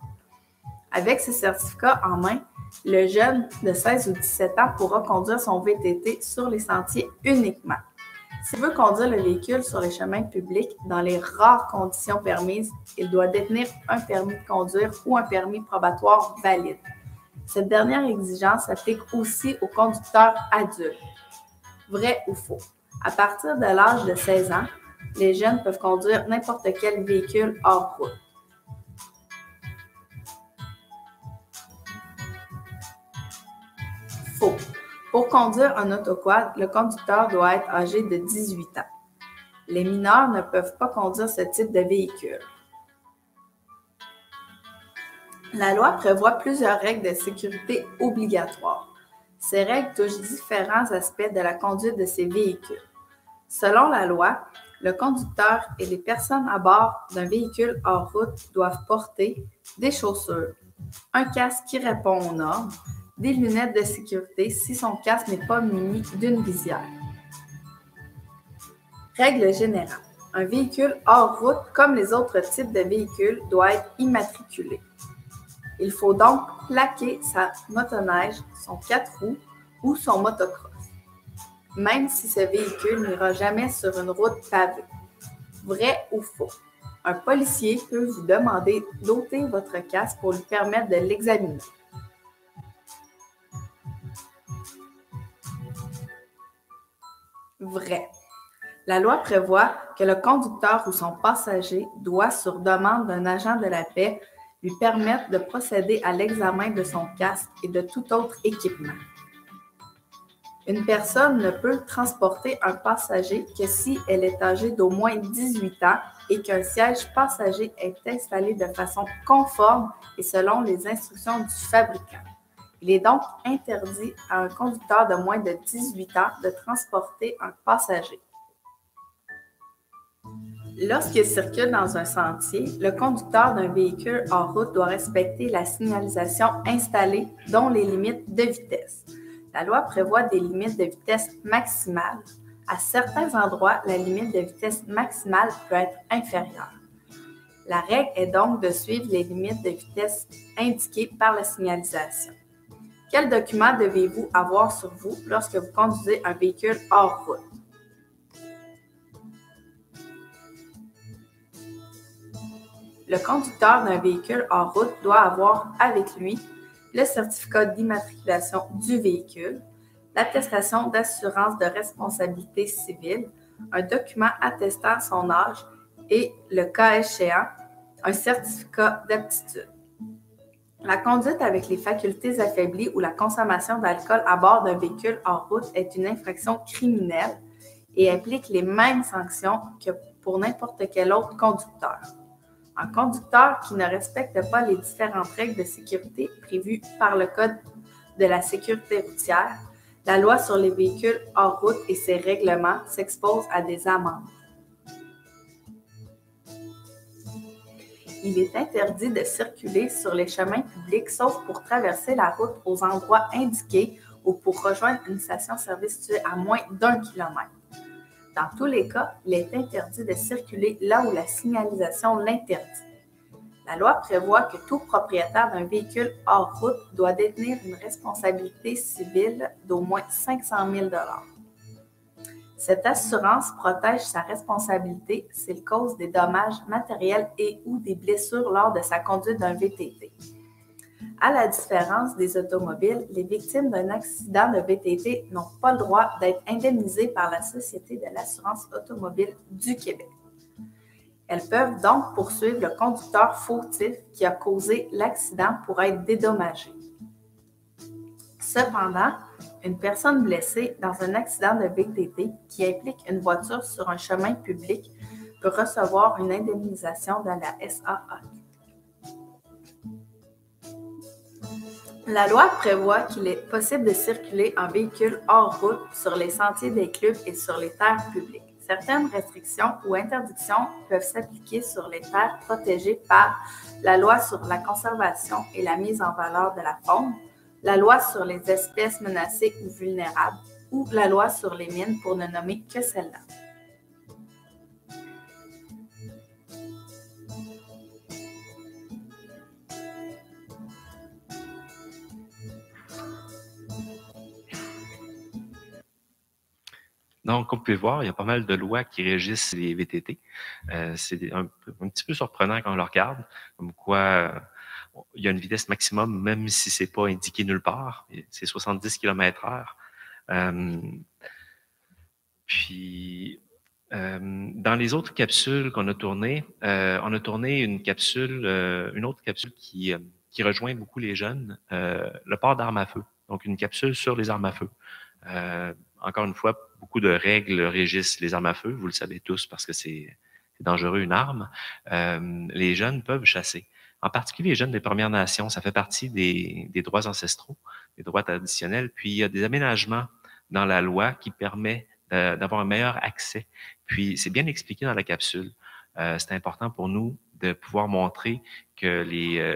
Speaker 3: Avec ce certificat en main, le jeune de 16 ou 17 ans pourra conduire son VTT sur les sentiers uniquement. S'il veut conduire le véhicule sur les chemins publics dans les rares conditions permises, il doit détenir un permis de conduire ou un permis probatoire valide. Cette dernière exigence s'applique aussi aux conducteurs adultes. Vrai ou faux? À partir de l'âge de 16 ans, les jeunes peuvent conduire n'importe quel véhicule hors route. Faux. Pour conduire un autoquad, le conducteur doit être âgé de 18 ans. Les mineurs ne peuvent pas conduire ce type de véhicule. La loi prévoit plusieurs règles de sécurité obligatoires. Ces règles touchent différents aspects de la conduite de ces véhicules. Selon la loi, le conducteur et les personnes à bord d'un véhicule hors route doivent porter des chaussures, un casque qui répond aux normes, des lunettes de sécurité si son casque n'est pas muni d'une visière. Règle générale. Un véhicule hors route, comme les autres types de véhicules, doit être immatriculé. Il faut donc plaquer sa motoneige, son 4 roues ou son motocross, même si ce véhicule n'ira jamais sur une route pavée. Vrai ou faux? Un policier peut vous demander d'ôter votre casque pour lui permettre de l'examiner. Vrai. La loi prévoit que le conducteur ou son passager doit, sur demande d'un agent de la paix, lui permettre de procéder à l'examen de son casque et de tout autre équipement. Une personne ne peut transporter un passager que si elle est âgée d'au moins 18 ans et qu'un siège passager est installé de façon conforme et selon les instructions du fabricant. Il est donc interdit à un conducteur de moins de 18 ans de transporter un passager. Lorsqu'il circule dans un sentier, le conducteur d'un véhicule hors route doit respecter la signalisation installée, dont les limites de vitesse. La loi prévoit des limites de vitesse maximales. À certains endroits, la limite de vitesse maximale peut être inférieure. La règle est donc de suivre les limites de vitesse indiquées par la signalisation. Quels documents devez-vous avoir sur vous lorsque vous conduisez un véhicule hors route? Le conducteur d'un véhicule hors route doit avoir avec lui le certificat d'immatriculation du véhicule, l'attestation d'assurance de responsabilité civile, un document attestant son âge et, le cas échéant, un certificat d'aptitude. La conduite avec les facultés affaiblies ou la consommation d'alcool à bord d'un véhicule hors route est une infraction criminelle et implique les mêmes sanctions que pour n'importe quel autre conducteur. Un conducteur qui ne respecte pas les différentes règles de sécurité prévues par le Code de la sécurité routière, la loi sur les véhicules hors route et ses règlements s'expose à des amendes. Il est interdit de circuler sur les chemins publics sauf pour traverser la route aux endroits indiqués ou pour rejoindre une station-service située à moins d'1 kilomètre. Dans tous les cas, il est interdit de circuler là où la signalisation l'interdit. La loi prévoit que tout propriétaire d'un véhicule hors route doit détenir une responsabilité civile d'au moins 500 000 $. Cette assurance protège sa responsabilité s'il cause des dommages matériels et ou des blessures lors de sa conduite d'un VTT. À la différence des automobiles, les victimes d'un accident de VTT n'ont pas le droit d'être indemnisées par la Société de l'assurance automobile du Québec. Elles peuvent donc poursuivre le conducteur fautif qui a causé l'accident pour être dédommagé. Cependant, une personne blessée dans un accident de VTT qui implique une voiture sur un chemin public peut recevoir une indemnisation de la SAAQ. La loi prévoit qu'il est possible de circuler en véhicule hors route sur les sentiers des clubs et sur les terres publiques. Certaines restrictions ou interdictions peuvent s'appliquer sur les terres protégées par la loi sur la conservation et la mise en valeur de la faune, la loi sur les espèces menacées ou vulnérables ou la loi sur les mines pour ne nommer que celle-là.
Speaker 2: Donc, comme vous pouvez voir, il y a pas mal de lois qui régissent les VTT. C'est un petit peu surprenant quand on le regarde, comme quoi il y a une vitesse maximum, même si c'est pas indiqué nulle part. C'est 70 km/h. Dans les autres capsules qu'on a tournées, on a tourné une autre capsule qui rejoint beaucoup les jeunes, le port d'armes à feu. Donc, une capsule sur les armes à feu. Encore une fois, beaucoup de règles régissent les armes à feu. Vous le savez tous parce que c'est dangereux une arme. Les jeunes peuvent chasser. En particulier les jeunes des Premières Nations, ça fait partie des droits ancestraux, des droits traditionnels. Puis il y a des aménagements dans la loi qui permettent d'avoir un meilleur accès. Puis c'est bien expliqué dans la capsule. C'est important pour nous de pouvoir montrer que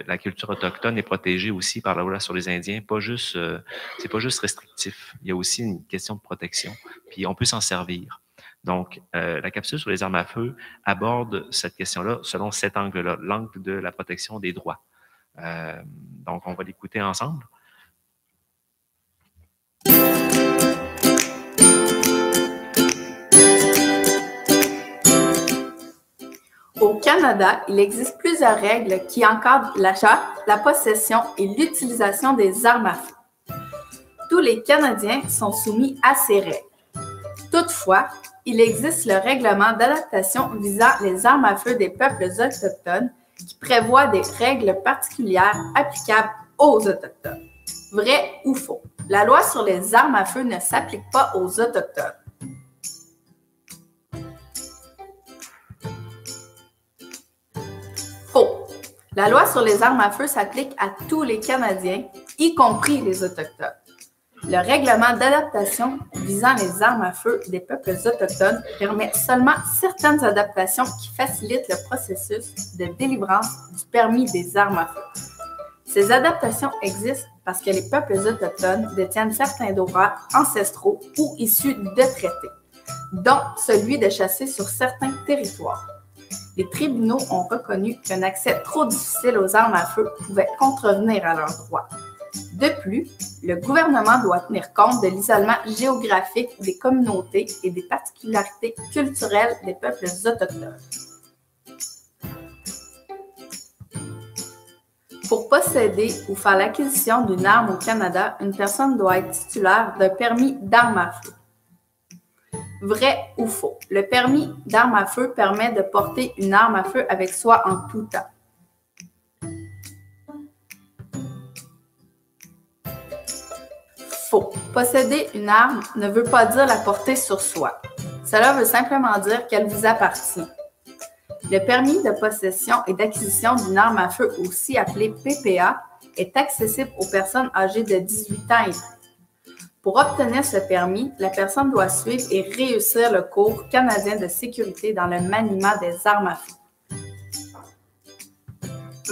Speaker 2: la culture autochtone est protégée aussi par la loi sur les Indiens. C'est pas juste restrictif. Il y a aussi une question de protection. Puis on peut s'en servir. Donc, la capsule sur les armes à feu aborde cette question-là selon cet angle-là, l'angle de la protection des droits. Donc, on va l'écouter ensemble.
Speaker 3: Au Canada, il existe plusieurs règles qui encadrent l'achat, la possession et l'utilisation des armes à feu. Tous les Canadiens sont soumis à ces règles. Toutefois, il existe le règlement d'adaptation visant les armes à feu des peuples autochtones qui prévoit des règles particulières applicables aux Autochtones. Vrai ou faux? La loi sur les armes à feu ne s'applique pas aux Autochtones. Faux. La loi sur les armes à feu s'applique à tous les Canadiens, y compris les Autochtones. Le règlement d'adaptation visant les armes à feu des peuples autochtones permet seulement certaines adaptations qui facilitent le processus de délivrance du permis des armes à feu. Ces adaptations existent parce que les peuples autochtones détiennent certains droits ancestraux ou issus de traités, dont celui de chasser sur certains territoires. Les tribunaux ont reconnu qu'un accès trop difficile aux armes à feu pouvait contrevenir à leurs droits. De plus, le gouvernement doit tenir compte de l'isolement géographique des communautés et des particularités culturelles des peuples autochtones. Pour posséder ou faire l'acquisition d'une arme au Canada, une personne doit être titulaire d'un permis d'arme à feu. Vrai ou faux? Le permis d'arme à feu permet de porter une arme à feu avec soi en tout temps. Faux. Posséder une arme ne veut pas dire la porter sur soi. Cela veut simplement dire qu'elle vous appartient. Le permis de possession et d'acquisition d'une arme à feu, aussi appelé PPA, est accessible aux personnes âgées de 18 ans et plus. Pour obtenir ce permis, la personne doit suivre et réussir le cours canadien de sécurité dans le maniement des armes à feu.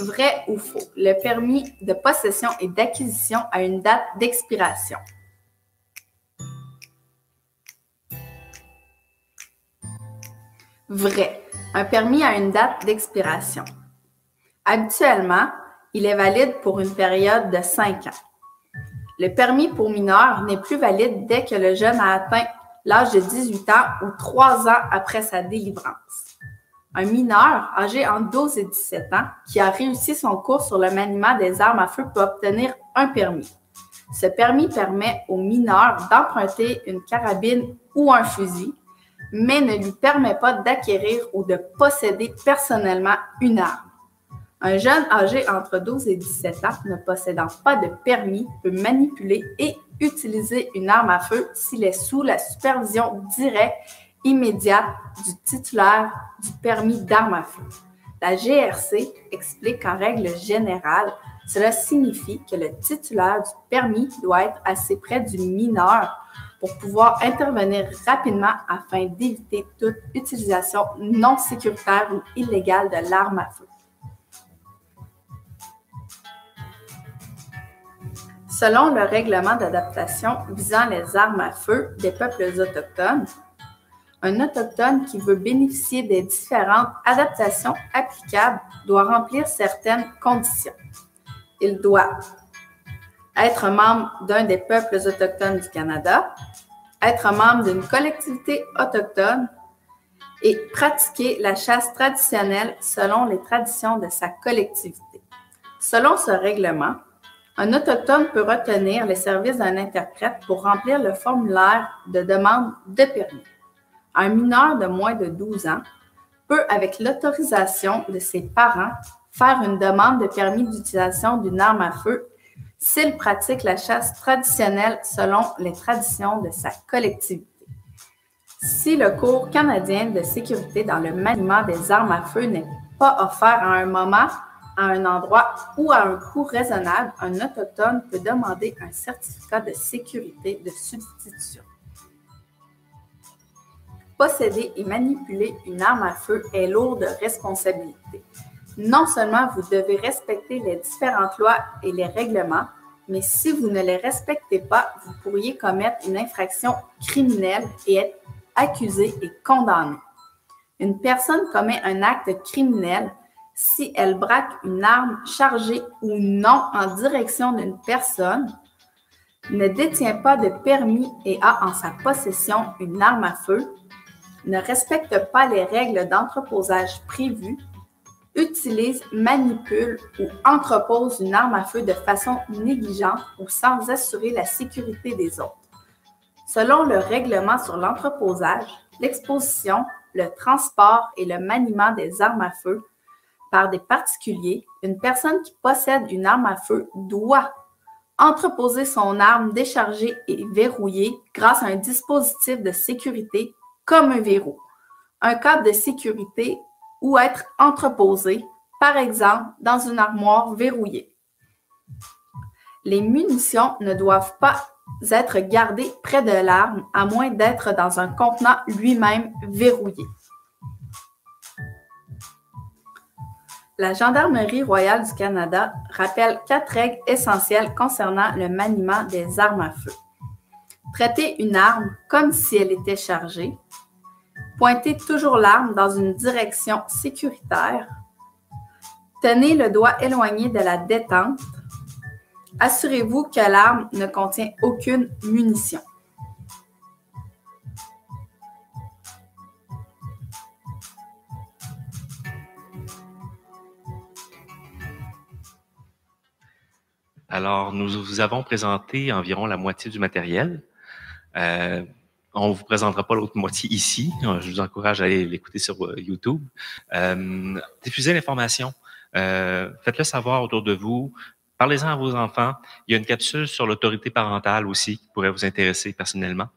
Speaker 3: Vrai ou faux? Le permis de possession et d'acquisition a une date d'expiration. Vrai. Un permis a une date d'expiration. Habituellement, il est valide pour une période de 5 ans. Le permis pour mineur n'est plus valide dès que le jeune a atteint l'âge de 18 ans ou 3 ans après sa délivrance. Un mineur âgé entre 12 et 17 ans qui a réussi son cours sur le maniement des armes à feu peut obtenir un permis. Ce permis permet au mineur d'emprunter une carabine ou un fusil, mais ne lui permet pas d'acquérir ou de posséder personnellement une arme. Un jeune âgé entre 12 et 17 ans ne possédant pas de permis peut manipuler et utiliser une arme à feu s'il est sous la supervision directe immédiate du titulaire du permis d'arme à feu. La GRC explique qu'en règle générale, cela signifie que le titulaire du permis doit être assez près du mineur pour pouvoir intervenir rapidement afin d'éviter toute utilisation non sécuritaire ou illégale de l'arme à feu. Selon le règlement d'adaptation visant les armes à feu des peuples autochtones, un autochtone qui veut bénéficier des différentes adaptations applicables doit remplir certaines conditions. Il doit être membre d'un des peuples autochtones du Canada, être membre d'une collectivité autochtone et pratiquer la chasse traditionnelle selon les traditions de sa collectivité. Selon ce règlement, un autochtone peut retenir les services d'un interprète pour remplir le formulaire de demande de permis. Un mineur de moins de 12 ans peut, avec l'autorisation de ses parents, faire une demande de permis d'utilisation d'une arme à feu s'il pratique la chasse traditionnelle selon les traditions de sa collectivité. Si le cours canadien de sécurité dans le maniement des armes à feu n'est pas offert à un moment, à un endroit ou à un coût raisonnable, un autochtone peut demander un certificat de sécurité de substitution. Posséder et manipuler une arme à feu est lourd de responsabilité. Non seulement vous devez respecter les différentes lois et les règlements, mais si vous ne les respectez pas, vous pourriez commettre une infraction criminelle et être accusé et condamné. Une personne commet un acte criminel si elle braque une arme chargée ou non en direction d'une personne, ne détient pas de permis et a en sa possession une arme à feu, ne respecte pas les règles d'entreposage prévues, utilise, manipule ou entrepose une arme à feu de façon négligente ou sans assurer la sécurité des autres. Selon le règlement sur l'entreposage, l'exposition, le transport et le maniement des armes à feu par des particuliers, une personne qui possède une arme à feu doit Entreposer son arme déchargée et verrouillée grâce à un dispositif de sécurité comme un verrou, un câble de sécurité ou être entreposé, par exemple, dans une armoire verrouillée. Les munitions ne doivent pas être gardées près de l'arme à moins d'être dans un contenant lui-même verrouillé. La Gendarmerie royale du Canada rappelle 4 règles essentielles concernant le maniement des armes à feu. Traiter une arme comme si elle était chargée. Pointez toujours l'arme dans une direction sécuritaire. Tenez le doigt éloigné de la détente. Assurez-vous que l'arme ne contient aucune munition.
Speaker 2: Alors, nous vous avons présenté environ la moitié du matériel. On ne vous présentera pas l'autre moitié ici. Je vous encourage à aller l'écouter sur YouTube. Diffusez l'information. Faites-le savoir autour de vous. Parlez-en à vos enfants. Il y a une capsule sur l'autorité parentale aussi qui pourrait vous intéresser personnellement.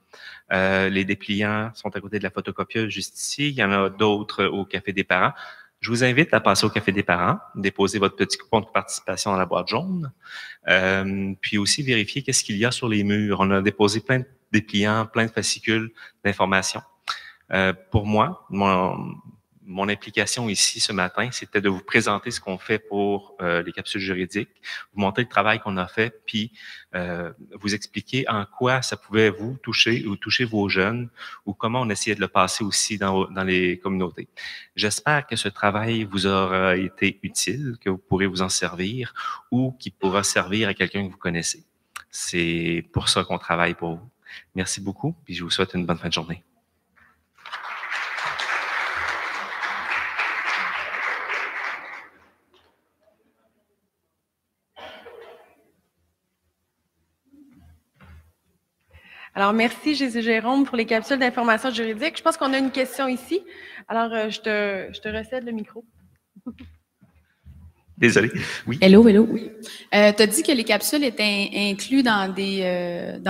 Speaker 2: Les dépliants sont à côté de la photocopieuse juste ici. Il y en a d'autres au Café des parents. Je vous invite à passer au Café des parents, déposer votre petit coupon de participation dans la boîte jaune, puis aussi vérifier qu'est-ce qu'il y a sur les murs. On a déposé plein de dépliants, plein de fascicules d'informations. Pour moi, mon implication ici ce matin, c'était de vous présenter ce qu'on fait pour les capsules juridiques, vous montrer le travail qu'on a fait, puis vous expliquer en quoi ça pouvait vous toucher ou toucher vos jeunes, ou comment on essayait de le passer aussi dans les communautés. J'espère que ce travail vous aura été utile, que vous pourrez vous en servir, ou qui pourra servir à quelqu'un que vous connaissez. C'est pour ça qu'on travaille pour vous. Merci beaucoup, puis je vous souhaite une bonne fin de journée.
Speaker 1: Alors, merci Jésus Jérôme pour les capsules d'information juridique. Je pense qu'on a une question ici. Alors, je te recède le micro.
Speaker 2: Désolé. Oui.
Speaker 5: Hello. Oui. Tu as dit que les capsules étaient incluses dans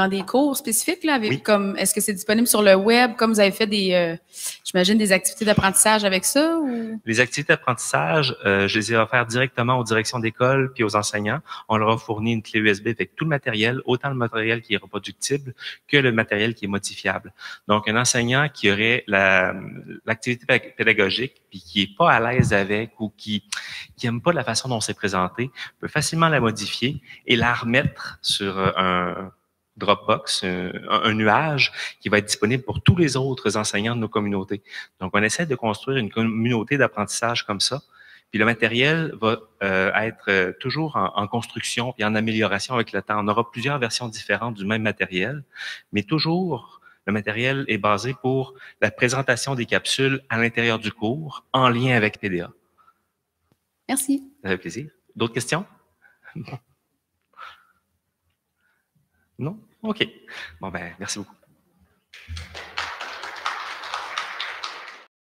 Speaker 5: des cours spécifiques, là, avec,
Speaker 2: oui.
Speaker 5: Comme est-ce que c'est disponible sur le web, comme vous avez fait j'imagine, des activités d'apprentissage avec ça? Ou?
Speaker 2: Les activités d'apprentissage, je les ai offertes directement aux directions d'école puis aux enseignants. On leur a fourni une clé USB avec tout le matériel, autant le matériel qui est reproductible que le matériel qui est modifiable. Donc, un enseignant qui aurait l'activité pédagogique puis qui est pas à l'aise avec ou qui aime pas la façon dont c'est présenté, peut facilement la modifier et la remettre sur un Dropbox, un nuage qui va être disponible pour tous les autres enseignants de nos communautés. Donc, on essaie de construire une communauté d'apprentissage comme ça. Puis le matériel va être toujours en construction et en amélioration avec le temps. On aura plusieurs versions différentes du même matériel, mais toujours le matériel est basé pour la présentation des capsules à l'intérieur du cours en lien avec PDA.
Speaker 5: Merci.
Speaker 2: Ça fait plaisir. D'autres questions? Non? OK. Bon, ben, merci beaucoup.